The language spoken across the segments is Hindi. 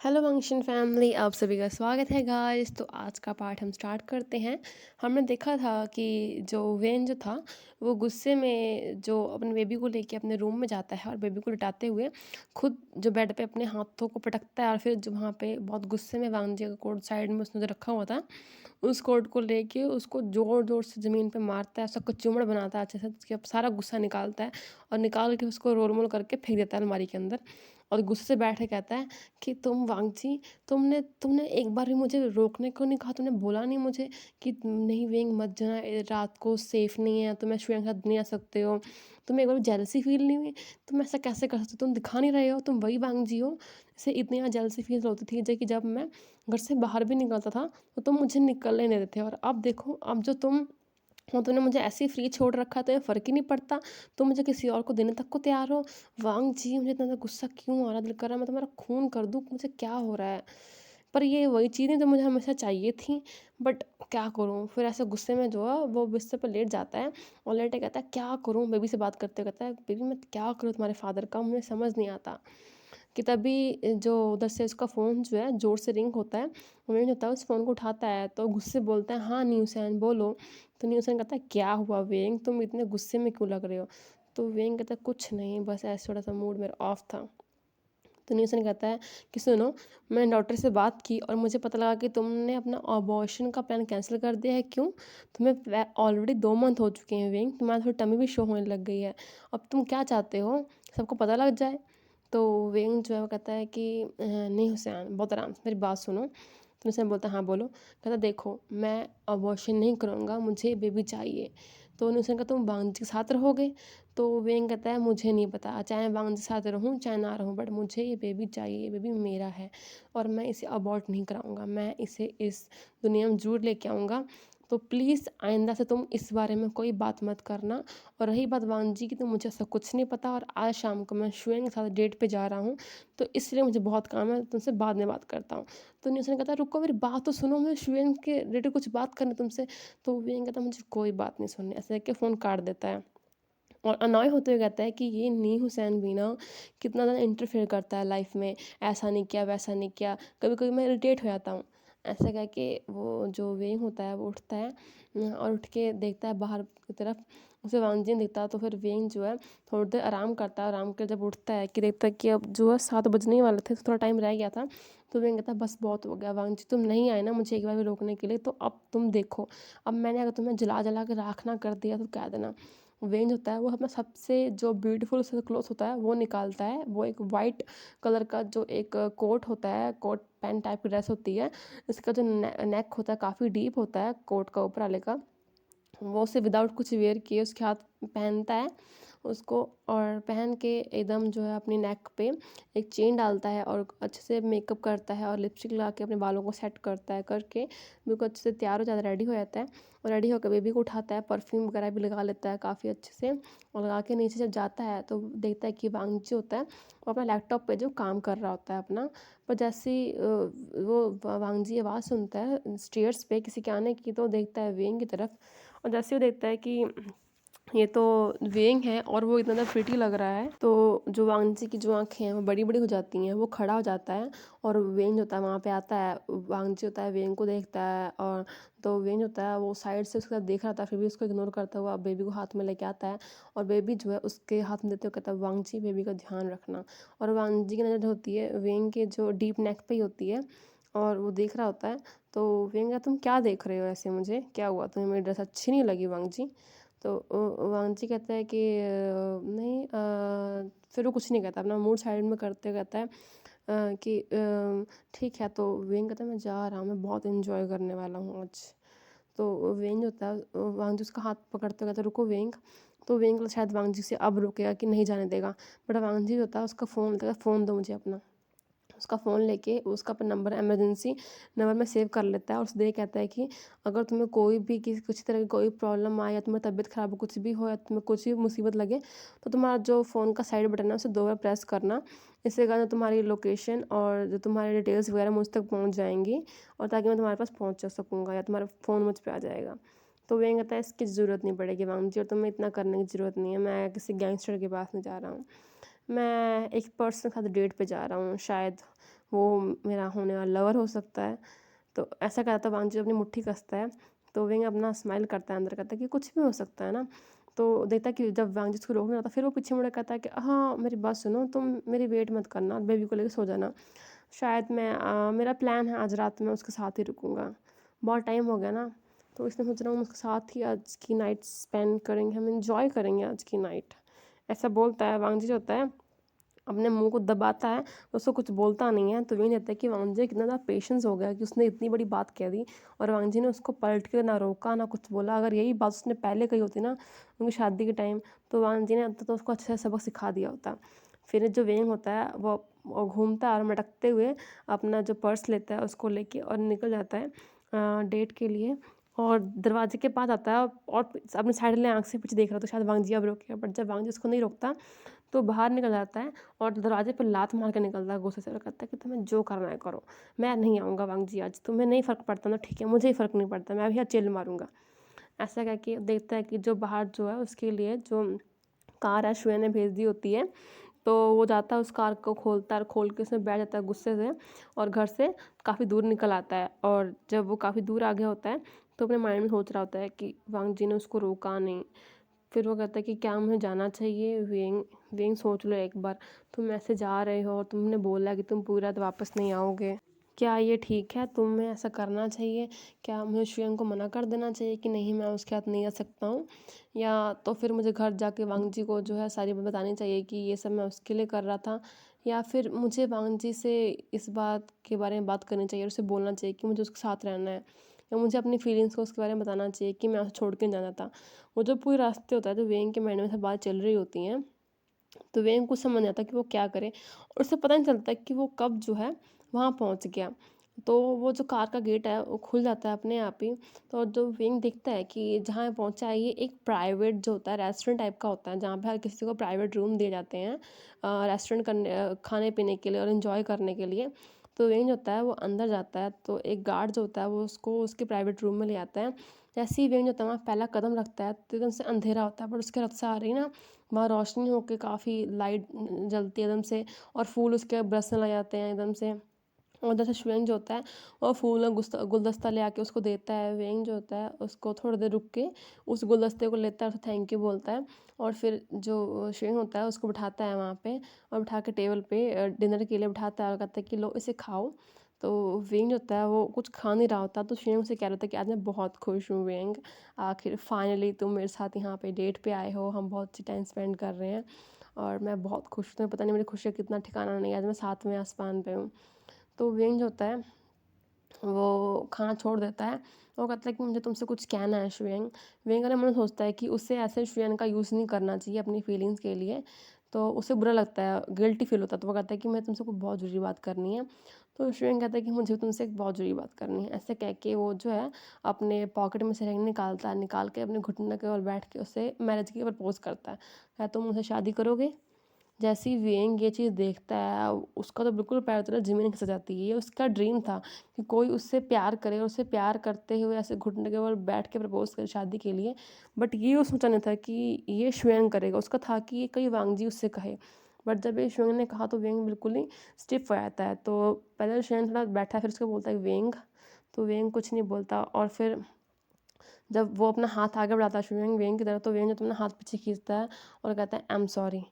हेलो फंक्शन फैमिली, आप सभी का स्वागत है गाइस। तो आज का पार्ट हम स्टार्ट करते हैं। हमने देखा था कि जो वेन जो था वो गुस्से में जो अपने बेबी को लेके अपने रूम में जाता है और बेबी को लिटाते हुए खुद जो बेड पे अपने हाथों को पटकता है और फिर जो वहाँ पे बहुत गुस्से में वांगजी का कोट साइड में उसने जो रखा हुआ था उस कोट को लेके उसको ज़ोर ज़ोर से ज़मीन पे मारता है, सबको चूमड़ बनाता है अच्छे से, उसके सारा गुस्सा निकालता है और निकाल के उसको रोल मोल करके फेंक देता है अलमारी के अंदर। और गुस्से से बैठ के कहता है कि तुम वांगजी, तुमने तुमने एक बार भी मुझे रोकने को नहीं कहा, तुमने बोला नहीं मुझे कि नहीं वेंग मत जाना, रात को सेफ नहीं है, तुम शुएं के साथ नहीं आ सकते हो। तुम्हें एक बार जेलसी फील नहीं हुई? तुम ऐसा कैसे कर सकते हो? तुम दिखा नहीं रहे हो, तुम वही वांगजी हो जैसे इतनी ज़्यादा जेलसी फील होती थी जो कि जब मैं घर से बाहर भी निकलता था तो तुम मुझे निकलने नहीं देते थे। और अब देखो, अब जो तुम हो, तुमने मुझे ऐसे ही फ्री छोड़ रखा है, तुम्हें फ़र्क ही नहीं पड़ता, तुम मुझे किसी और को देने तक को तैयार हो। वांग जी, मुझे इतना ज़्यादा गुस्सा क्यों आ रहा है, दिल कर रहा है मैं तुम्हारा खून कर दूँ, मुझे क्या हो रहा है। पर ये वही चीज़ें जो मुझे हमेशा चाहिए थी, बट क्या करूँ? फिर ऐसे गुस्से में जो है वो बिस्तर पे लेट जाता है और लेट के कहता है क्या करूँ? बेबी से बात करते हुए कहता है बेबी मैं क्या करूँ तुम्हारे फादर का, मुझे समझ नहीं आता। कि तभी जो उधर से उसका फ़ोन जो है ज़ोर से रिंग होता है, वो रिंग होता है, उस फ़ोन को उठाता है तो गुस्से से बोलता है हाँ न्यूसैन बोलो। तो न्यूसैन कहता है क्या हुआ वेंग, तुम इतने गुस्से में क्यों लग रहे हो? तो वेंग कहता है कुछ नहीं, बस ऐसे थोड़ा सा मूड मेरा ऑफ था। तो न्यूसन कहता है कि सुनो, मैंने डॉक्टर से बात की और मुझे पता लगा कि तुमने अपना अबॉर्शन का प्लान कैंसिल कर दिया है। क्यों? तुम्हें ऑलरेडी 2 मंथ हो चुके हैं वेंग, तुम्हारी थोड़ी टमी भी शो होने लग गई है। अब तुम क्या चाहते हो, सबको पता लग जाए? तो वेंग जो है वो कहता है कि नहीं हुसैन, बहुत आराम से मेरी बात सुनो। तो हुसैन बोलता है हाँ बोलो। कहता देखो, मैं अबॉर्शन नहीं करूँगा, मुझे बेबी चाहिए। तो न्यूसन कहता तुम बांझ के साथ रहोगे? तो वेंग कहता है मुझे नहीं पता, चाहे मैं बांझ के साथ रहूँ चाहे ना रहूँ, बट मुझे ये बेबी चाहिए, ये बेबी मेरा है और मैं इसे अबॉर्ट नहीं कराऊँगा, मैं इसे इस दुनिया में ज़रूर लेके आऊँगा। तो प्लीज़ आइंदा से तुम इस बारे में कोई बात मत करना। और रही बात वांजी की, तो मुझे ऐसा कुछ नहीं पता और आज शाम को मैं शुएंग के साथ डेट पे जा रहा हूँ, तो इसलिए मुझे बहुत काम है, तुमसे बाद में बात करता हूँ। तो न्यूसन कहता है रुको मेरी बात तो सुनो, मैं शुएंग के रिलेटेड कुछ बात करनी तुमसे। तो वेंग कहता है मुझे कोई बात नहीं सुननी, ऐसे करके फ़ोन काट देता है। और अनॉय होते हुए कहता है कि ये नी हुसैन भी ना कितना ज़्यादा इंटरफेयर करता है लाइफ में, ऐसा नहीं किया वैसा नहीं किया, कभी कभी मैं इरिटेट हो जाता हूँ। ऐसा कह के वो जो वेंग होता है वो उठता है और उठ के देखता है बाहर की तरफ, उसे वांगजिन दिखता है। तो फिर वेंग जो है थोड़ी देर आराम करता है, आराम कर जब उठता है कि देखता है कि अब जो है 7 बजने ही वाले थे, तो थोड़ा टाइम रह गया था। तो वेंग कहता है बस बहुत हो गया वांगजी, तुम नहीं आए ना मुझे एक बार भी रोकने के लिए, तो अब तुम देखो, अब मैंने अगर तुम्हें जला जला के राख ना कर दिया तो कह देना। वेंज होता है वो अपना सबसे जो ब्यूटीफुल सा क्लॉथ होता है वो निकालता है, वो एक वाइट कलर का जो एक कोट होता है, कोट पैंट टाइप की ड्रेस होती है। इसका जो नेक होता है काफ़ी डीप होता है कोट का ऊपर वाले का, वो उसे विदाउट कुछ वेयर किए उसके हाथ पहनता है उसको, और पहन के एकदम जो है अपनी नेक पे एक चेन डालता है और अच्छे से मेकअप करता है और लिपस्टिक लगा के अपने बालों को सेट करता है, करके बिल्कुल अच्छे से तैयार हो जाता है, रेडी हो जाता है। और रेडी होकर बेबी को उठाता है, परफ्यूम वगैरह भी लगा लेता है काफ़ी अच्छे से, और लगा के नीचे जब जाता है तो देखता है कि वांगजी होता है वो अपना लैपटॉप पे जो काम कर रहा होता है अपना। पर जैसे ही वो वांगजी आवाज़ सुनता है स्टेयर्स पे किसी के आने की, तो देखता है वेंग की तरफ, और जैसे वो देखता है कि ये तो वेंग है और वो इतना ज़्यादा प्रिटी लग रहा है, तो जो वांगजी की जो आँखें हैं वो बड़ी बड़ी हो जाती हैं, वो खड़ा हो जाता है और वेंग होता है वहाँ पे आता है, वांगजी होता है वेंग को देखता है, और तो वेंग होता है वो साइड से उसके साथ देख रहा था, फिर भी उसको इग्नोर करता हुआ बेबी को हाथ में लेके आता है और बेबी जो है उसके हाथ में देते हुए कहता है वांगजी बेबी का ध्यान रखना। और वांगजी की नज़र जो होती है वेंग के जो डीप नेक पे ही होती है और वो देख रहा होता है। तो वेंग तुम क्या देख रहे हो ऐसे, मुझे क्या हुआ, तुम्हें मेरी ड्रेस अच्छी नहीं लगी वांगजी? तो वांगजी कहता है कि नहीं, फिर वो कुछ नहीं कहता, अपना मूड साइड में करते कहता है कि ठीक है। तो वेंग कहता है मैं जा रहा हूँ, मैं बहुत इन्जॉय करने वाला हूँ आज। तो वेंग होता है वांगजी उसका हाथ पकड़ते कहता है रुको वेंग। तो वेंग शायद वांगजी से अब रुकेगा कि नहीं जाने देगा, बट वांगजी होता है उसका फ़ोन लेता है, फ़ोन दो मुझे अपना। उसका फ़ोन लेके उसका नंबर इमरजेंसी नंबर में सेव कर लेता है और उससे कहता है कि अगर तुम्हें कोई भी किसी तरह की कोई प्रॉब्लम आए या तुम्हें तबीयत ख़राब हो, कुछ भी हो या तुम्हें कुछ भी मुसीबत लगे, तो तुम्हारा जो फ़ोन का साइड बटन है उसे 2 बार प्रेस करना। इससे क्या है, तुम्हारी लोकेशन और जो तुम्हारी डिटेल्स वगैरह मुझ तक पहुँच जाएंगी और ताकि मैं तुम्हारे पास पहुँच सकूँगा या तुम्हारा फ़ोन मुझ पर आ जाएगा। तो वेंग कहता है इसकी ज़रूरत नहीं पड़ेगी वांगजी, और तुम्हें इतना करने की ज़रूरत नहीं है, मैं किसी गैंगस्टर के पास नहीं जा रहा हूँ, मैं एक पर्सन के साथ डेट पे जा रहा हूँ, शायद वो मेरा होने वाला लवर हो सकता है। तो ऐसा कहता है वांगजी अपनी मुट्ठी कसता है, तो विंग अपना स्माइल करता है, अंदर कहता है कि कुछ भी हो सकता है ना। तो देखता है कि जब वांगजी उसको रोकने आता है, फिर वो पीछे मुड़ के कहता है कि हाँ, मेरी बात सुनो, तुम मेरी वेट मत करना, बेबी को लेके सो जाना। शायद मैं मेरा प्लान है आज रात में उसके साथ ही रुकूँगा। बहुत टाइम हो गया ना, तो इसलिए सोच रहा हूँ उसके साथ ही आज की नाइट स्पेंड करेंगे, हम एन्जॉय करेंगे आज की नाइट। ऐसा बोलता है। वांगजी जो होता है अपने मुँह को दबाता है, उसको कुछ बोलता नहीं है। तो वही रहता है कि वांगजी कितना ज़्यादा पेशेंस हो गया कि उसने इतनी बड़ी बात कह दी और वांगजी ने उसको पलट के ना रोका ना कुछ बोला। अगर यही बात उसने पहले कही होती ना उनकी शादी के टाइम, तो वांगजी ने अब तक तो उसको अच्छे से सबक सिखा दिया होता। फिर जो वेंग होता है वो घूमता है और मटकते हुए अपना जो पर्स लेता है उसको लेके और निकल जाता है डेट के लिए। और दरवाजे के पास आता है और अपनी साइड ले आँख से पीछे देख रहा था, शायद वांगजी अब रोकेगा, बट जब वांगजी उसको नहीं रोकता तो बाहर निकल जाता है और दरवाजे पे लात मार के निकलता है गुस्से से और कहता है कि तुम्हें जो करना है करो, मैं नहीं आऊँगा वांगजी आज, तुम्हें नहीं फ़र्क पड़ता ना, ठीक है, मुझे ही फ़र्क नहीं पड़ता, मैं भी यहाँ चिल मारूँगा। ऐसा कह के देखता है कि जो बाहर जो है उसके लिए जो कार है शुए ने भेज दी होती है, तो वो जाता है उस कार को खोलता है और खोल के उसमें बैठ जाता है गुस्से से और घर से काफ़ी दूर निकल आता है। और जब वो काफ़ी दूर आ गया होता है तो अपने माइंड में सोच रहा होता है कि वांगजी ने उसको रोका नहीं। फिर वो कहता है कि क्या मुझे जाना चाहिए? वेंग वेंग सोच लो एक बार, तुम ऐसे जा रहे हो और तुमने बोला कि तुम पूरी रात वापस नहीं आओगे। क्या ये ठीक है? तुम्हें ऐसा करना चाहिए? क्या मुझे शुयंग को मना कर देना चाहिए कि नहीं मैं उसके साथ नहीं आ सकता हूँ? या तो फिर मुझे घर जाके वांगजी को जो है सारी बात बतानी चाहिए कि ये सब मैं उसके लिए कर रहा था? या फिर मुझे वांगजी से इस बात के बारे में बात करनी चाहिए और उसे बोलना चाहिए कि मुझे उसके साथ रहना है? या मुझे अपनी फीलिंग्स को उसके बारे में बताना चाहिए कि मैं उसे छोड़ के नहीं जाना था? वो जो पूरे रास्ते होता है तो वेंग के माइंड में सब बात चल रही होती हैं, तो वेंग को समझ नहीं आता कि वो क्या करे और उसे पता नहीं चलता कि वो कब जो है वहाँ पहुँच गया। तो वो जो कार का गेट है वो खुल जाता है अपने आप ही। तो जो वेंग देखता है कि जहाँ पहुँचा है ये एक प्राइवेट जो होता है रेस्टोरेंट टाइप का होता है, जहाँ पे हर किसी को प्राइवेट रूम दिए जाते हैं रेस्टोरेंट करने खाने पीने के लिए और इन्जॉय करने के लिए। तो वेंग जो होता है वो अंदर जाता है, तो एक गार्ड जो होता है वो उसको उसके प्राइवेट रूम में ले आता है। जैसे ही वेंग जो होता है वहाँ पहला कदम रखता है तो एकदम से अंधेरा होता है, पर उसके रथ से आ रही ना वहाँ रोशनी होके काफ़ी लाइट जलती है एकदम से और फूल उसके बरसने लग जाते हैं एकदम से। और उधर से शुएंग जो होता है वो फूल और गुलदस्ता ले आके उसको देता है। वेंग जो होता है उसको थोड़ी देर रुक के उस गुलदस्ते को लेता है और थैंक यू बोलता है और फिर जो शुएंग होता है उसको बिठाता है वहाँ पे और बिठा के टेबल पे डिनर के लिए बिठाता है और कहता है कि लो इसे खाओ। तो वेंग जो होता है वो कुछ खा नहीं रहा होता, तो शुएंग उसे कह रहा था कि आज मैं बहुत खुश हूँ वेंग, आखिर फाइनली तुम मेरे साथ यहाँ पे डेट पे आए हो, हम बहुत अच्छी टाइम स्पेंड कर रहे हैं और मैं बहुत खुश हूँ, तुम्हें पता नहीं मेरी खुशी का कितना ठिकाना नहीं है, आज मैं 7वें आसमान पे हूँ। तो वेंग जो होता है वो खाना छोड़ देता है। वो कहता है कि मुझे तुमसे कुछ कहना है शुयंग। वेंग अरे मन सोचता है कि उसे ऐसे शुयंग का यूज़ नहीं करना चाहिए अपनी फीलिंग्स के लिए, तो उसे बुरा लगता है, गिल्टी फील होता है, तो वो कहता है कि मैं तुमसे कोई बहुत ज़रूरी बात करनी है। तो शुयंग कहता है कि मुझे तुमसे एक बहुत ज़रूरी बात करनी है। ऐसे कह के वो जो है अपने पॉकेट में से रिंग निकालता है, निकाल के अपने घुटने के बल बैठ के उसे मैरिज की प्रपोज़ करता है। क्या तुम मुझसे शादी करोगे? जैसे ही वेंग ये चीज़ देखता है उसका तो बिल्कुल पैर तले ज़मीन खिसक जाती है। ये उसका ड्रीम था कि कोई उससे प्यार करे और उसे प्यार करते हुए ऐसे घुटने के बल बैठ के प्रपोज़ करे शादी के लिए। बट ये वो सोचा नहीं था कि ये शुएंग करेगा, उसका था कि ये कहीं वांगजी उससे कहे। बट जब ये शुएंग ने कहा तो वेंग बिल्कुल ही स्टिफ हो जाता है। तो पहले शुएंग थोड़ा बैठा फिर उसको बोलता है वेंग, तो वेंग कुछ नहीं बोलता और फिर जब वो अपना हाथ आगे बढ़ाता है शुएंग वेंग की तरफ, तो वेंग जो अपना हाथ पीछे खींचता है और कहता है आई एम सॉरी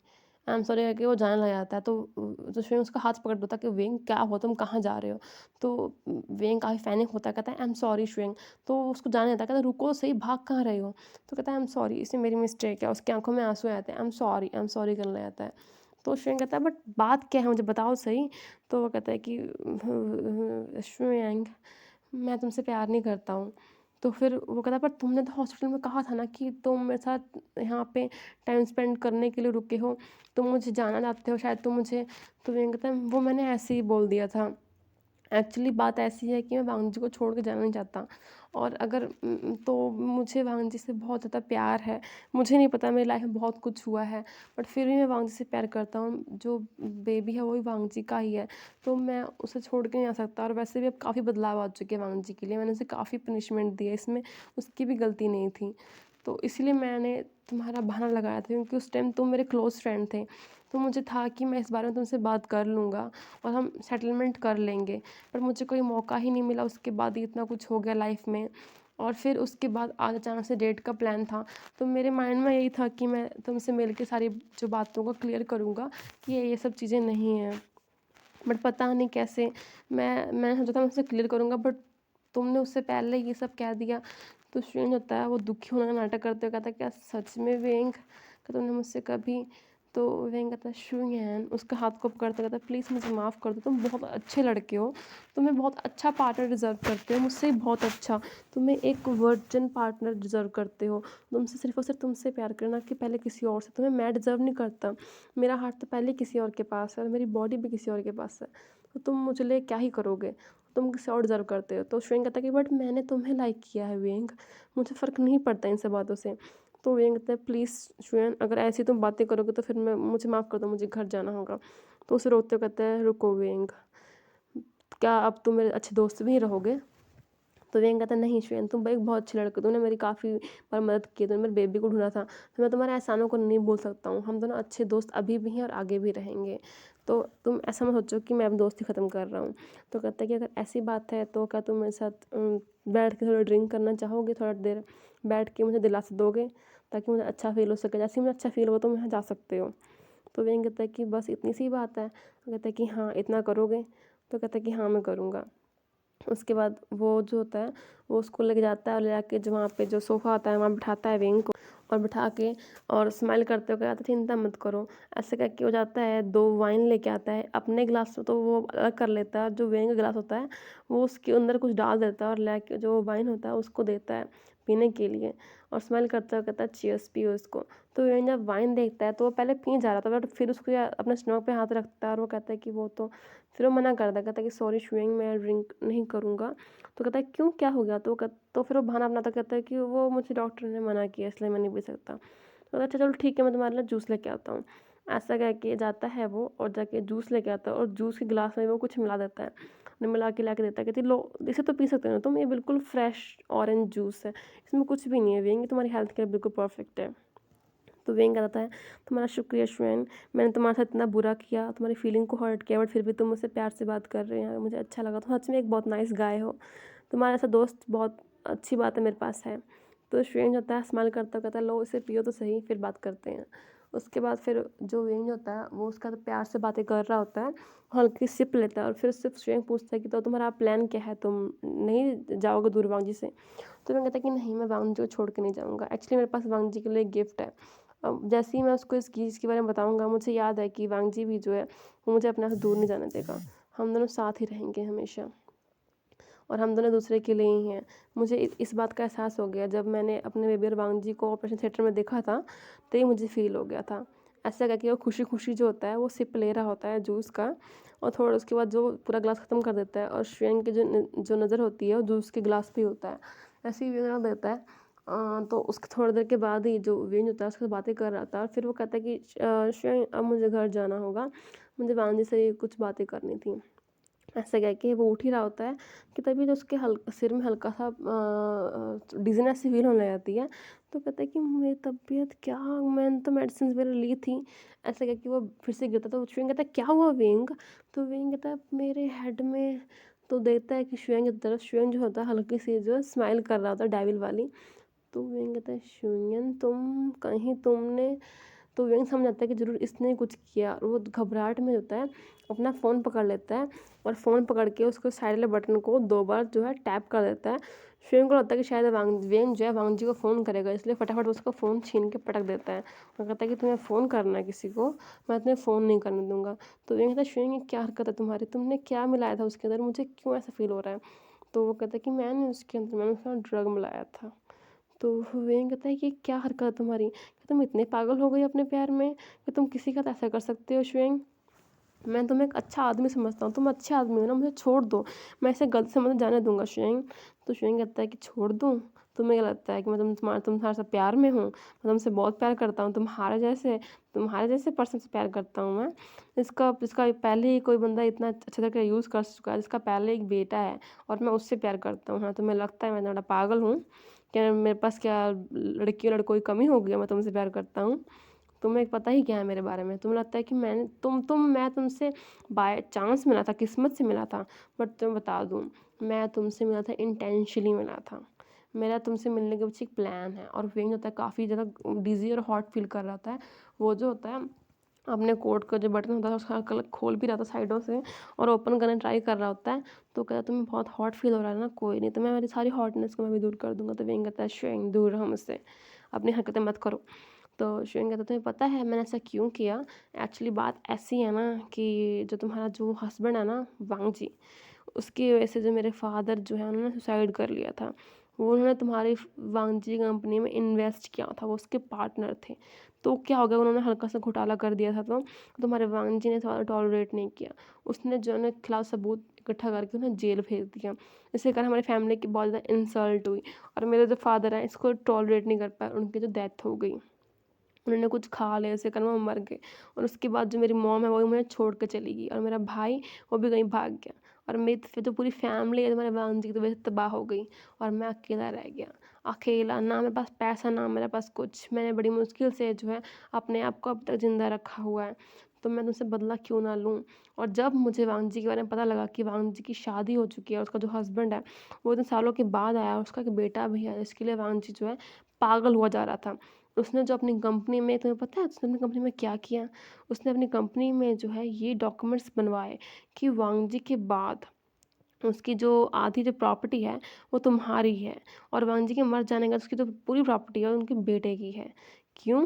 करके वो जाने लग जाता है। तो शुएंग उसका हाथ पकड़ लेता है कि वेंग क्या हुआ, तुम कहाँ जा रहे हो? तो वेंग काफ़ी पैनिक होता है, कहता है आई एम सॉरी शुएंग। तो उसको जाने देता है, कहता है रुको सही, भाग कहाँ रहे हो? तो कहता है आई एम सॉरी, इसमें मेरी मिस्टेक है। उसकी आंखों में आंसू आ जाते हैं, आई एम सॉरी करने लग जाता है। तो शुएंग कहता है बट बात क्या है, मुझे बताओ सही। तो वो कहता है कि शुएंग मैं तुमसे प्यार नहीं करता हूँ। तो फिर वो कहता है पर तुमने तो हॉस्पिटल में कहा था ना कि तुम मेरे साथ यहाँ पे टाइम स्पेंड करने के लिए रुके हो, तुम मुझे जाना चाहते हो शायद तुम मुझे। तो वो कहता है वो मैंने ऐसे ही बोल दिया था, एक्चुअली बात ऐसी है कि मैं वांगजी को छोड़ के जाना नहीं चाहता और अगर तो मुझे वांगजी से बहुत ज़्यादा प्यार है। मुझे नहीं पता मेरी लाइफ में बहुत कुछ हुआ है बट फिर भी मैं वांगजी से प्यार करता हूँ, जो बेबी है वो भी वांगजी का ही है, तो मैं उसे छोड़ के नहीं आ सकता। और वैसे भी अब काफ़ी बदलाव आ चुके हैं वांगजी के लिए, मैंने उसे काफ़ी पनिशमेंट दी है, इसमें उसकी भी गलती नहीं थी। तो इसीलिए मैंने तुम्हारा बहाना लगाया था, क्योंकि उस टाइम तुम मेरे क्लोज़ फ्रेंड थे। तो मुझे था कि मैं इस बारे में तुमसे बात कर लूँगा और हम सेटलमेंट कर लेंगे। पर मुझे कोई मौका ही नहीं मिला, उसके बाद ही इतना कुछ हो गया लाइफ़ में। और फिर उसके बाद आज अचानक से डेट का प्लान था। तो मेरे माइंड में यही था कि मैं तुमसे मिल के सारी जो बातों को क्लियर करूँगा कि ये सब चीज़ें नहीं हैं। बट पता नहीं कैसे मैंने सोचा था मैं उससे क्लियर करूँगा, बट तुमने उससे पहले ये सब कह दिया। तो स्ट्रेंज होता है, वो दुखी होने का नाटक करते हुए कहता है, क्या सच में वेंग कि तुमने मुझसे कभी। तो वेंग कहता है शुयन, उसका हाथ को पकड़ते कहता है, प्लीज़ मुझे माफ़ कर दो, तुम बहुत अच्छे लड़के हो, तुम्हें बहुत अच्छा पार्टनर डिज़र्व करते हो, मुझसे भी बहुत अच्छा। तुम्हें एक वर्जिन पार्टनर डिज़र्व करते हो, तुमसे सिर्फ और सिर्फ तुमसे प्यार करना कि पहले किसी और से। तुम्हें मैं डिज़र्व नहीं करता, मेरा हार्ट तो पहले किसी और के पास है और मेरी बॉडी भी किसी और के पास है। तो तुम मुझे लिए क्या ही करोगे, तुम किसी और डिज़र्व करते हो। तो श्वेंग कहता है कि बट मैंने तुम्हें लाइक किया है वेंग, मुझे फ़र्क नहीं पड़ता इन सब बातों से। तो वेंग कहता है, प्लीज़ श्वेन, अगर ऐसी तुम बातें करोगे तो फिर मैं मुझे माफ़ कर दो, मुझे घर जाना होगा। तो उसे रोकते हुए कहता है, रुको वेंग, क्या अब तुम मेरे अच्छे दोस्त भी रहोगे। तो वेंग कहता है, नहीं श्वेन, तुम भाई बहुत अच्छे लड़के हो, तुमने मेरी काफ़ी बार मदद की, तुमने मेरे बेबी को ढूंढा था, तो मैं तुम्हारे एहसानों को नहीं भूल सकता हूँ। हम दोनों अच्छे दोस्त अभी भी हैं और आगे भी रहेंगे। तो तुम ऐसा मत सोचो कि मैं अब दोस्ती ख़त्म कर रहा हूँ। तो कहता है कि अगर ऐसी बात है तो क्या तुम मेरे साथ बैठ के थोड़ा ड्रिंक करना चाहोगे, थोड़ा देर बैठ के मुझे दिलासा दोगे ताकि मुझे अच्छा फ़ील हो सके। जैसे ही मुझे अच्छा फ़ील हो तो यहाँ जा सकते हो। तो वेंग कहता है कि बस इतनी सी बात है। तो कहता है कि हाँ, इतना करोगे। तो कहता है कि हाँ, मैं करूँगा। उसके बाद वो जो होता है वो उसको लेके जाता है और ले जाके जो वहाँ पे जो सोफ़ा होता है वहाँ बिठाता है वेंग को, और बिठा के और स्माइल करते हुए कहता है, चिंता मत करो। ऐसे करके वो जाता है, 2 वाइन लेके आता है। अपने गिलास में तो वो अलग कर लेता है, जो वेंग का गिलास होता है वो उसके अंदर कुछ डाल देता है और लेके जो वाइन होता है उसको देता है पीने के लिए, और स्माइल करता हुए कहता है, चियर्स, पियो इसको। तो वेंग जब वाइन देखता है तो वो पहले पी जा रहा था, बट फिर उसको अपने स्टमक पे हाथ रखता है और वो कहता है कि वो तो, फिर वो मना करता है, कहता है कि सॉरी शुइंग, मैं ड्रिंक नहीं करूँगा। तो कहता है, क्यों, क्या हो गया। तो फिर वो बहाना अपनाता, कहता है कि वो मुझे डॉक्टर ने मना किया इसलिए मैं नहीं पी सकता। तो कहता है, अच्छा चलो ठीक है, मैं तुम्हारे लिए जूस लेके आता हूँ। ऐसा कह के जाता है वो और जाके जूस लेके आता है, और जूस के गिलास में वो कुछ मिला देता है, मिला के ला के देता है, कहती लो इसे तो पी सकते हो ना तुम, ये बिल्कुल फ्रेश ऑरेंज जूस है, इसमें कुछ भी नहीं है वेंग, ये तुम्हारी हेल्थ के लिए बिल्कुल परफेक्ट है। तो वेंग कहता है, तुम्हारा शुक्रिया श्वेन, मैंने तुम्हारे साथ इतना बुरा किया, तुम्हारी फीलिंग को हर्ट किया, बट फिर भी तुम मुझसे प्यार से बात कर रहे हैं, मुझे अच्छा लगा। तुम सच में एक बहुत नाइस गाय हो, तुम्हारा ऐसा दोस्त बहुत अच्छी बात है मेरे पास है। तो श्वेन होता है स्माइल करता कहता है, लो इसे पियो तो सही, फिर बात करते हैं। उसके बाद फिर जो वेंग होता है वो उसका प्यार से बातें कर रहा होता है, हल्की सिप लेता है, और फिर सिर्फ श्वेन पूछता है कि तो तुम्हारा प्लान क्या है, तुम नहीं जाओगे दूर वांग जी से। तो मैं कहता है कि नहीं, मैं वांग जी को छोड़ के नहीं जाऊँगा, एक्चुअली मेरे पास वांग जी के लिए गिफ्ट है। अब जैसे ही मैं उसको इस चीज़ के बारे में बताऊँगा, मुझे याद है कि वांग जी भी जो है वो मुझे अपने आप से दूर नहीं जाने देगा, हम दोनों साथ ही रहेंगे हमेशा, और हम दोनों दूसरे के लिए ही हैं। मुझे इस बात का एहसास हो गया जब मैंने अपने बेबी और वांग जी को ऑपरेशन थिएटर में देखा था, तो ये मुझे फ़ील हो गया था। ऐसा करके वो खुशी खुशी जो होता है वो सिप ले रहा होता है जूस का, और थोड़ा उसके बाद जो पूरा ग्लास ख़त्म कर देता है, और श्रेयंक की जो नज़र होती है वो जूस के गिलास पे ही होता है, ऐसे ही वो देता है। तो उसके थोड़ी देर के बाद ही जो वेंज होता है उसके साथ बातें कर रहा था, और फिर वो कहता है कि श्रेयंक, अब मुझे घर जाना होगा, मुझे वांग जी से कुछ बातें करनी थी। ऐसे कह के वो उठ ही रहा होता है कि तभी तो उसके सिर में हल्का सा डिज़ीनेस सी फील होने लग जाती है। तो कहता है कि मेरी तबीयत क्या, मैंने तो मेडिसिन वगैरह ली थी। ऐसे कह के वो फिर से गिरता, तो श्वेंग कहता है, क्या हुआ वेंग। तो वेंग कहता है, मेरे हेड में। तो देखता है कि श्वेंग की तरफ, श्वेंग जो होता है हल्की सी जो है स्माइल कर रहा होता है डेविल वाली। तो वेंग कहता है, शुयन तुम कहीं तुमने। तो वेंग समझ आता है कि ज़रूर इसने कुछ किया, और वो घबराहट में होता है अपना फ़ोन पकड़ लेता है, और फ़ोन पकड़ के उसको साइड वाले बटन को 2 बार जो है टैप कर देता है। वेंग को लगता है कि शायद वेंग जो है वांग जी को फ़ोन करेगा, इसलिए फटाफट उसका फ़ोन छीन के पटक देता है और कहता है कि तुम्हें फ़ोन करना है किसी को, मैं तुम्हें फ़ोन नहीं करने दूँगा। तो वेंग कहता है, शुयन ये क्या हरकत है तुम्हारी, तुमने क्या मिलाया था उसके अंदर, मुझे क्यों ऐसा फ़ील हो रहा है। तो वो कहता है कि मैंने उसके अंदर ड्रग मिलाया था। तो वेंग कहता है कि क्या हरकत है तुम्हारी, कि तुम इतने पागल हो गई अपने प्यार में कि तुम किसी का ऐसा कर सकते हो श्वेंग। मैं तुम्हें एक अच्छा आदमी समझता हूँ, तुम अच्छे आदमी हो ना, मुझे छोड़ दो, मैं इसे गलत से मत जाने दूंगा श्वेंग। तो श्वेंग कहता है कि छोड़ दूँ, तुम्हें क्या लगता है कि मैं तुम्हारे साथ प्यार में हूँ? मैं तुमसे बहुत प्यार करता हूँ, तुम्हारे जैसे पर्सन से प्यार करता हूँ मैं। इसका इसका पहले ही कोई बंदा इतना अच्छे तरीके यूज़ कर चुका है, जिसका पहले एक बेटा है और मैं उससे प्यार करता हूँ। हाँ, तुम्हें लगता है मैं ज़्यादा पागल हूँ? क्या मेरे पास क्या लड़कियों लड़कों की कमी हो गई है, मैं तुमसे प्यार करता हूँ? तुम्हें पता ही क्या है मेरे बारे में? तुम्हें लगता है कि मैं तुमसे बाय चांस मिला था, किस्मत से मिला था। बट तुम्हें बता दूँ, मैं तुमसे मिला था, इंटेंशनली मिला था। मेरा तुमसे मिलने के पीछे एक प्लान है। और वेन होता है काफ़ी ज़्यादा डिज़ी और हॉट फील कर रहा होता है। वो जो होता है अपने कोट का जो बटन होता है उसका कलर खोल भी रहा था साइडों से और ओपन करने ट्राई कर रहा होता है। तो कहता है तुम्हें बहुत हॉट फील हो रहा है ना, कोई नहीं, तो मैं मेरी सारी हॉटनेस को मैं भी दूर कर दूंगा। तो वेन कहता है श्वेंग दूर रहो मुझसे, अपनी हरकतें मत करो। तो श्वेन कहता तुम्हें पता है मैंने ऐसा क्यों किया? एक्चुअली बात ऐसी है ना कि जो तुम्हारा जो हस्बैंड है ना, वांगजी, उसकी वजह से जो मेरे फादर जो है उन्होंने सुसाइड कर लिया था। वो उन्होंने तुम्हारी वांगजी कंपनी में इन्वेस्ट किया था, वो उसके पार्टनर थे। तो क्या हो गया, उन्होंने हल्का सा घोटाला कर दिया था, तो तुम्हारे वांगजी ने थोड़ा टॉलरेट नहीं किया। उसने जो है खिलाफ सबूत इकट्ठा करके उन्हें जेल भेज दिया। इसके कारण हमारी फैमिली की बहुत ज़्यादा इंसल्ट हुई और मेरे जो फादर हैं इसको टॉलरेट नहीं कर पाए, उनकी जो डेथ हो गई। उन्होंने कुछ खा लिया इसे कारण वो मर गए। और उसके बाद जो मेरी मॉम है वो मुझे छोड़ के चली गई और मेरा भाई वो भी कहीं भाग गया। और मेरी फिर जो पूरी फैमिली है मेरे भांजी की वजह से तबाह हो गई और मैं अकेला रह गया। अकेला, ना मेरे पास पैसा ना मेरे पास कुछ। मैंने बड़ी मुश्किल से जो है अपने आप को अब तक ज़िंदा रखा हुआ है। तो मैं तुमसे बदला क्यों ना लूँ? और जब मुझे वांगजी के बारे में पता लगा कि वांगजी की शादी हो चुकी है, उसका जो हस्बैंड है वो इतने सालों के बाद आया, उसका एक बेटा भी है, इसके लिए वांगजी जो है पागल हुआ जा रहा था। उसने जो अपनी कंपनी में, तुम्हें पता है उसने अपनी कंपनी में क्या किया? उसने अपनी कंपनी में जो है ये डॉक्यूमेंट्स बनवाए कि वांगजी के बाद उसकी जो आधी जो प्रॉपर्टी है वो तुम्हारी है और वांगजी के मर जाने के बाद उसकी जो पूरी प्रॉपर्टी है उनके बेटे की है। क्यों?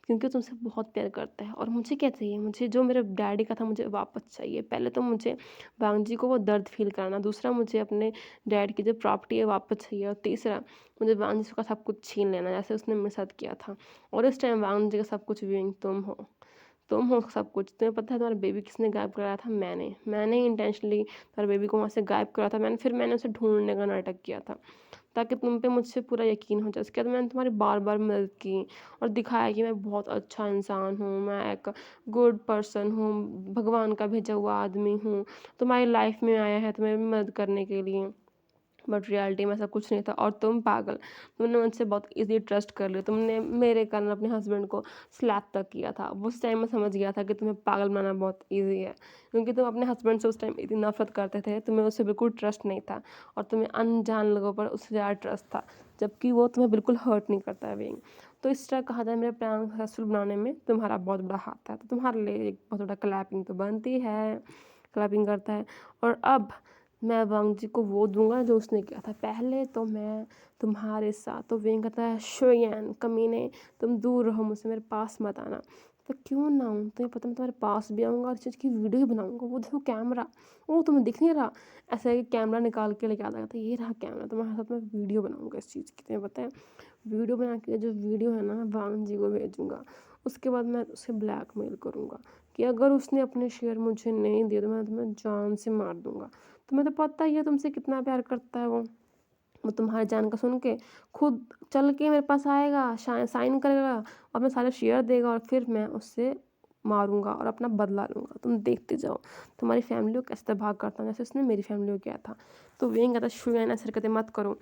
क्योंकि वो तुमसे बहुत प्यार करता है। और मुझे क्या चाहिए? मुझे जो मेरे डैडी का था मुझे वापस चाहिए। पहले तो मुझे वांगजी को वो दर्द फ़ील कराना, दूसरा मुझे अपने डैड की जो प्रॉपर्टी है वापस चाहिए और तीसरा मुझे वांगजी का सब कुछ छीन लेना जैसे उसने मेरे साथ किया था। और इस टाइम वांगजी का सब कुछ व्यूइंग तुम हो सब कुछ। तुम्हें पता है तुम्हारा बेबी किसने गायब कराया था? मैंने ही इंटेंशनली तुम्हारे बेबी को वहाँ से गायब करा था। मैंने उसे ढूँढने का नाटक किया था, ताकि तुम पे मुझसे पूरा यकीन हो जाए। उसके बाद मैंने तुम्हारी बार-बार मदद की और दिखाया कि मैं बहुत अच्छा इंसान हूँ, मैं एक गुड पर्सन हूँ, भगवान का भेजा हुआ आदमी हूँ, तुम्हारी लाइफ़ में आया है तुम्हें मदद करने के लिए। बट रियलिटी में ऐसा कुछ नहीं था और तुम पागल, तुमने मुझसे बहुत ईज़िली ट्रस्ट कर लिया। तुमने मेरे कारण अपने हस्बैंड को स्लैप तक किया था। उस टाइम मैं समझ गया था कि तुम्हें पागल बनाना बहुत ईज़ी है, क्योंकि तुम अपने हस्बैंड से उस टाइम इतनी नफ़रत करते थे, तुम्हें उससे बिल्कुल ट्रस्ट नहीं था और तुम्हें अनजान लोगों पर उससे ज़्यादा ट्रस्ट था, जबकि वो तुम्हें बिल्कुल हर्ट नहीं करता है बीइंग। तो इस तरह कहा जाए मेरे प्लान को सक्सेसफुल बनाने में तुम्हारा बहुत बड़ा हाथ है। तो तुम्हारे लिए एक बहुत बड़ा क्लैपिंग तो बनती है, क्लैपिंग करता है। और अब मैं वांगजी को वो दूंगा जो उसने किया था। पहले तो मैं तुम्हारे साथ, तो वेंग कहता है शुयन कमीने, तुम दूर रहो मुझसे, मेरे पास मत आना। तो क्यों ना आऊँ? तुम्हें पता मैं तुम्हारे पास भी आऊँगा और इस चीज़ की वीडियो भी बनाऊँगा। वो देखो कैमरा, वो तुम्हें दिख नहीं रहा? ऐसा है कि कैमरा निकाल के लेके आता था, ये रहा कैमरा, तुम्हारे साथ मैं वीडियो बनाऊँगा इस चीज़ की। तुम्हें पता है वीडियो बना के जो वीडियो है ना मैं वांगजी को भेजूँगा। उसके बाद मैं उसे ब्लैकमेल करूँगा कि अगर उसने अपने शेयर मुझे नहीं दिए तो मैं तुम्हें जान से मार दूँगा। तुम्हें तो पता ही है तुमसे कितना प्यार करता है वो तुम्हारी जान का सुन के खुद चल के मेरे पास आएगा, साइन करेगा और अपने सारे शेयर देगा और फिर मैं उससे मारूंगा और अपना बदला लूंगा। तुम देखते जाओ तुम्हारी फैमिली को कैसे तबाह करता हूँ, जैसे उसने मेरी फैमिली को किया था। तो वेंग कहता शुयन ऐसी हरकतें मत करो।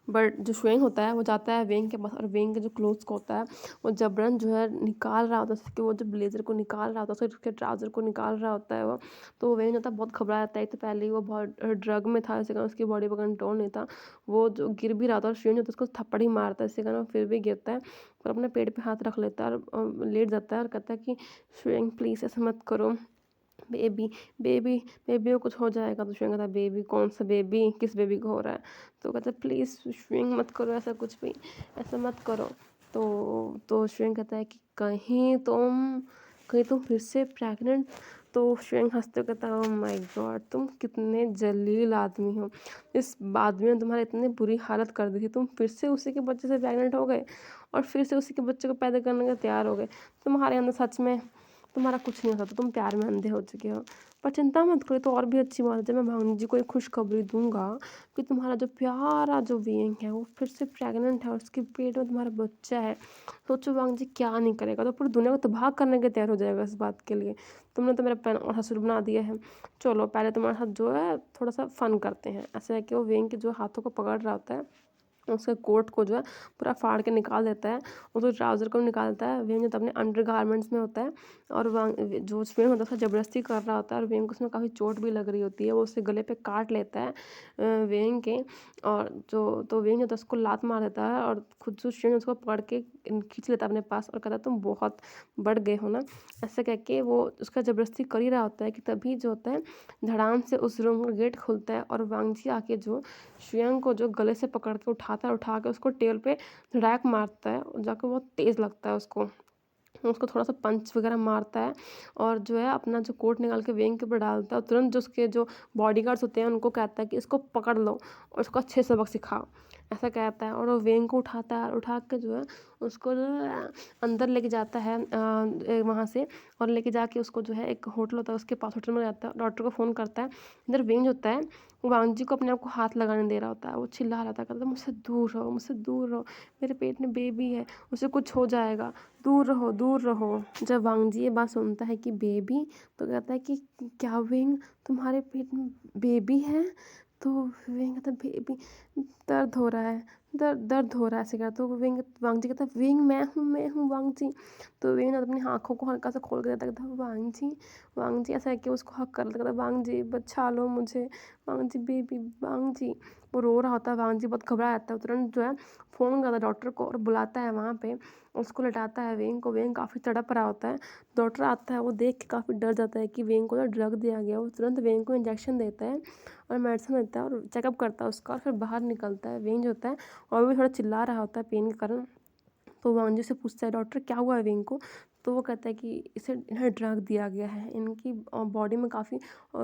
बट जो श्वेंग होता है वो जाता है वेंग के पास और वेंग के जो क्लोथ्स को होता है वो जबरन जो है निकाल रहा होता है, उसके वो जो ब्लेज़र को निकाल रहा होता है, उसके ट्राउज़र को निकाल रहा होता है वो। तो वेंग होता है बहुत घबरा जाता है। एक तो पहले ही वो बहुत ड्रग में था, इसी कारण उसकी बॉडी पर कंट्रोल नहीं था। वो जो गिर भी रहा था और श्वेंग होता है उसको थप्पड़ ही मारता है, इसी कारण वो फिर भी गिरता है और अपने पेट पे हाथ रख लेता है और लेट जाता है और कहता है कि श्वेंग प्लीज़ ऐसा मत करो, बेबी बेबी बेबी को कुछ हो जाएगा। तो श्वेंग कहता है बेबी कौन सा बेबी, किस बेबी को हो रहा है? तो कहता है प्लीज़ श्वेंग मत करो ऐसा कुछ भी, ऐसा मत करो। तो श्वेंग कहता है कि कहीं तुम फिर से प्रेग्नेंट? तो श्वेंग हंसते हुए कहता है ओह माय गॉड, तुम कितने जलील आदमी हो, इस आदमी ने तुम्हारी इतनी बुरी हालत कर दी थी, तुम फिर से उसी के बच्चे से प्रेग्नेंट हो गए और फिर से उसी के बच्चे को पैदा करने का तैयार हो गए। तुम्हारे अंदर सच में तुम्हारा कुछ नहीं हो सकता, तुम प्यार में अंधे हो चुके हो। पर चिंता मत करो, तो और भी अच्छी बात है, जब मैं भानु जी को एक खुशखबरी दूँगा कि तुम्हारा जो प्यारा जो वेंग है वो फिर से प्रेग्नेंट है और उसके पेट में तुम्हारा बच्चा है। सोचो वांग जी क्या नहीं करेगा, तो पूरी दुनिया को तबाह करने के तैयार हो जाएगा इस बात के लिए। तुमने तो मेरा प्लान और हसूर बना दिया है। चलो पहले तुम्हारे साथ जो है थोड़ा-सा फ़न करते हैं। ऐसा है कि वो वेंग के जो हाथों को पकड़ रहा होता है, उसके कोट को जो है पूरा फाड़ के निकाल देता है, वो तो ट्राउज़र को निकालता है। वेंग तो अपने अंडरगारमेंट्स में होता है और जो वेंग होता है उसको ज़बरदस्ती कर रहा होता है और वेंग को उसमें काफ़ी चोट भी लग रही होती है। वो उसके गले पे काट लेता है वेंग के, और तो वेंग जो होता है उसको लात मार देता है और खुद जो शेन उसको पकड़ के खींच लेता है अपने पास और कहता है तुम बहुत बढ़ गए हो ना। ऐसा कह के वो उसका ज़बरदस्ती कर ही रहा होता है कि तभी जो होता है धड़ाम से उस रूम का गेट खुलता है और वांगजी आके जो शुयांग को जो गले से पकड़ के उठाता है, उठा के उसको टेबल पे धड़ाक मारता है और जाके बहुत तेज़ लगता है उसको। उसको थोड़ा-सा पंच वगैरह मारता है और जो है अपना जो कोट निकाल के वेंग के ऊपर डालता है और तुरंत जो उसके जो बॉडीगार्ड्स होते हैं उनको कहता है कि इसको पकड़ लो और इसको अच्छे सबक सिखाओ। ऐसा कहता है और वो वेंग को उठाता है और उठा के जो है उसको जो है अंदर लेके जाता है वहाँ से, और लेके जाके उसको जो है एक होटल होता है उसके पास होटल में जाता है, डॉक्टर को फ़ोन करता है। इधर वेंग होता है वो वांग जी को अपने आप को हाथ लगाने दे रहा होता है। वो चिल्ला रहा था, कहता है मुझसे दूर रहो, मुझसे दूर रहो, मेरे पेट में बेबी है, उसे कुछ हो जाएगा, दूर रहो, दूर रहो। जब वांग जी ये बात सुनता है कि बेबी, तो कहता है कि क्या वेंग तुम्हारे पेट में बेबी है? तो वेंग कहता है बेबी, दर्द हो रहा है, दर्द हो रहा है ऐसे कहता है। तो वांग जी कहता है वेंग मैं हूँ वांग जी। तो वेंग अपनी आँखों को हल्का सा खोल के देता है, कहता है वांग जी ऐसा है कि उसको हक कर लेता है, कहता है वांग जी बचा लो मुझे, वांग जी बेबी, वांग जी। वो रो रहा होता है, वांग जी बहुत घबरा जाता है, तुरंत जो है फ़ोन करता है डॉक्टर को और बुलाता है वहाँ पे, उसको लेटाता है वेंग को। वेंग काफ़ी तड़प रहा होता है। डॉक्टर आता है, वो देख के काफ़ी डर जाता है कि वेंग को तो ड्रग दिया गया। वो तुरंत वेंग को इंजेक्शन देता है और मेडिसिन देता है और चेकअप करता है उसका और फिर बाहर निकलता है। वेंग जो होता है और भी थोड़ा चिल्ला रहा होता है पेन के कारण। तो वो अंजू से पूछता है डॉक्टर क्या हुआ है वेंग को? तो वो कहता है कि इसे इन्हें ड्रग दिया गया है, इनकी बॉडी में काफ़ी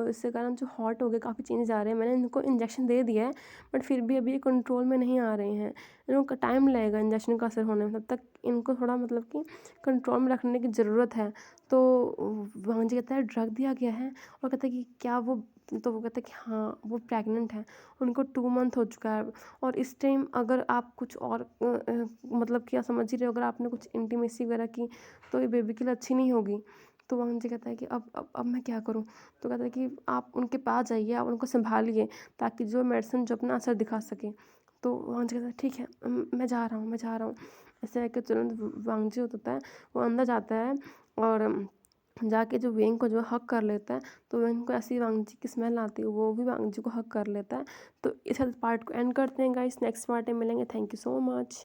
इसके कारण जो हॉट हो गए, काफ़ी चेंजेस आ रहे हैं। मैंने इनको इंजेक्शन दे दिया है बट फिर भी अभी ये कंट्रोल में नहीं आ रहे हैं, इनको टाइम लगेगा इंजेक्शन का असर होने में, तब तक इनको थोड़ा मतलब कि कंट्रोल में रखने की ज़रूरत है। तो वहाँ जी कहता है ड्रग दिया गया है और कहता है कि क्या वो, तो वो कहता है कि हाँ वो प्रेग्नेंट है, उनको 2 मंथ हो चुका है और इस टाइम अगर आप कुछ और मतलब क्या समझ ही रहे हो, अगर आपने कुछ इंटीमेसी वगैरह की तो ये बेबी के लिए अच्छी नहीं होगी। तो वहाँ जी कहता है कि अब मैं क्या करूँ? तो कहता है कि आप उनके पास जाइए, आप उनको सँभालिए ताकि जो मेडिसिन जो अपना असर दिखा सके। तो वांग जी कहता है ठीक है, मैं जा रहा हूँ, मैं जा रहा हूँ। ऐसे है कि तुरंत वांग जी होता है वो अंदर जाता है और जाके जो वेंग को जो हग कर लेता है, तो वेंग को ऐसी वांग जी की स्मेल आती है, वो भी वांग जी को हग कर लेता है। तो इस पार्ट को एंड करते हैं गाइस, नेक्स्ट पार्ट में मिलेंगे। Thank you so much.